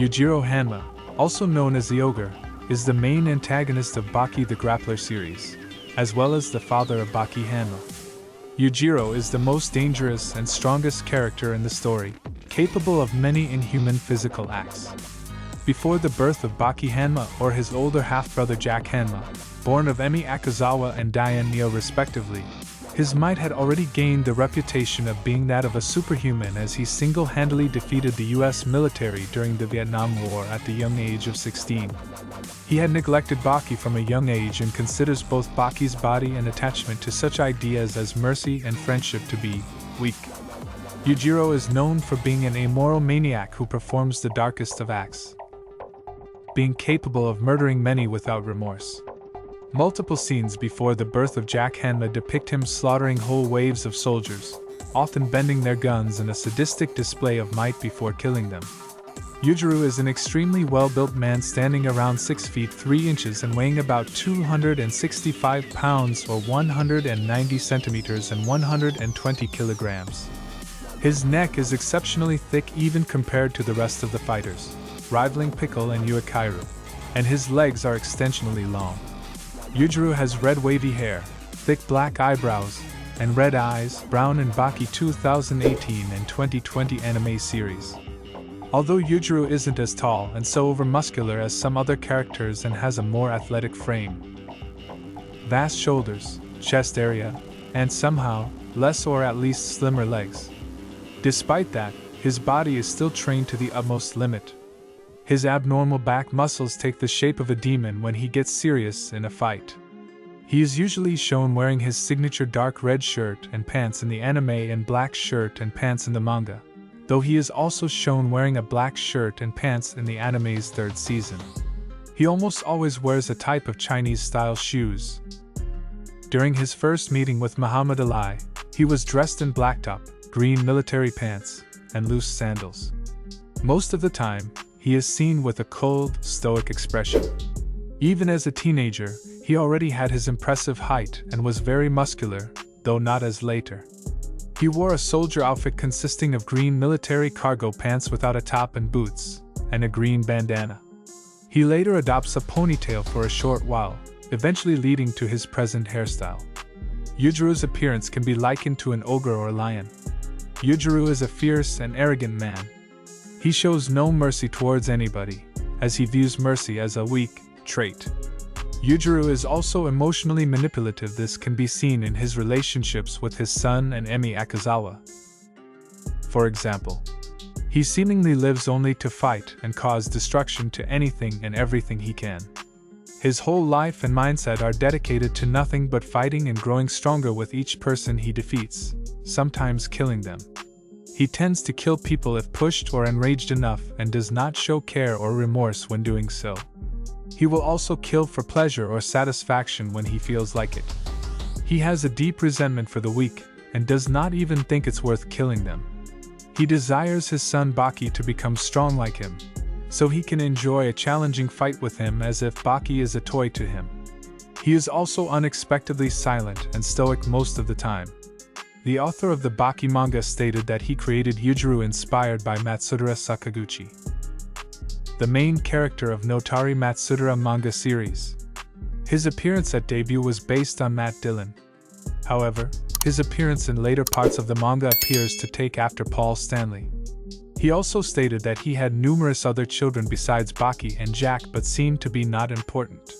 Yujiro Hanma, also known as the Ogre, is the main antagonist of Baki the Grappler series, as well as the father of Baki Hanma. Yujiro is the most dangerous and strongest character in the story, capable of many inhuman physical acts. Before the birth of Baki Hanma or his older half-brother Jack Hanma, born of Emi Akazawa and Diane Neo respectively, his might had already gained the reputation of being that of a superhuman as he single-handedly defeated the US military during the Vietnam War at the young age of 16. He had neglected Baki from a young age and considers both Baki's body and attachment to such ideas as mercy and friendship to be weak. Yujiro is known for being an amoral maniac who performs the darkest of acts, being capable of murdering many without remorse. Multiple scenes before the birth of Jack Hanma depict him slaughtering whole waves of soldiers, often bending their guns in a sadistic display of might before killing them. Yujiro is an extremely well-built man standing around 6 feet 3 inches and weighing about 265 pounds or 190 centimeters and 120 kilograms. His neck is exceptionally thick even compared to the rest of the fighters, rivaling Pickle and Yuikairu, and his legs are extensionally long. Yujiro has red wavy hair, thick black eyebrows, and red eyes, brown in Baki 2018 and 2020 anime series. Although Yujiro isn't as tall and so over-muscular as some other characters and has a more athletic frame, vast shoulders, chest area, and somehow, less or at least slimmer legs. Despite that, his body is still trained to the utmost limit. His abnormal back muscles take the shape of a demon when he gets serious in a fight. He is usually shown wearing his signature dark red shirt and pants in the anime and black shirt and pants in the manga, though he is also shown wearing a black shirt and pants in the anime's 3rd season. He almost always wears a type of Chinese-style shoes. During his first meeting with Muhammad Ali, he was dressed in blacktop, green military pants, and loose sandals. Most of the time, he is seen with a cold, stoic expression. Even as a teenager, he already had his impressive height and was very muscular, though not as later. He wore a soldier outfit consisting of green military cargo pants without a top and boots, and a green bandana. He later adopts a ponytail for a short while, eventually leading to his present hairstyle. Yujiro's appearance can be likened to an ogre or lion. Yujiro is a fierce and arrogant man. He shows no mercy towards anybody, as he views mercy as a weak trait. Yujiro is also emotionally manipulative. This can be seen in his relationships with his son and Emi Akazawa. For example, he seemingly lives only to fight and cause destruction to anything and everything he can. His whole life and mindset are dedicated to nothing but fighting and growing stronger with each person he defeats, sometimes killing them. He tends to kill people if pushed or enraged enough and does not show care or remorse when doing so. He will also kill for pleasure or satisfaction when he feels like it. He has a deep resentment for the weak and does not even think it's worth killing them. He desires his son Baki to become strong like him, so he can enjoy a challenging fight with him as if Baki is a toy to him. He is also unexpectedly silent and stoic most of the time. The author of the Baki manga stated that he created Yujiro inspired by Matsudara Sakaguchi, the main character of Notari Matsudara manga series. His appearance at debut was based on Matt Dillon. However, his appearance in later parts of the manga appears to take after Paul Stanley. He also stated that he had numerous other children besides Baki and Jack but seemed to be not important.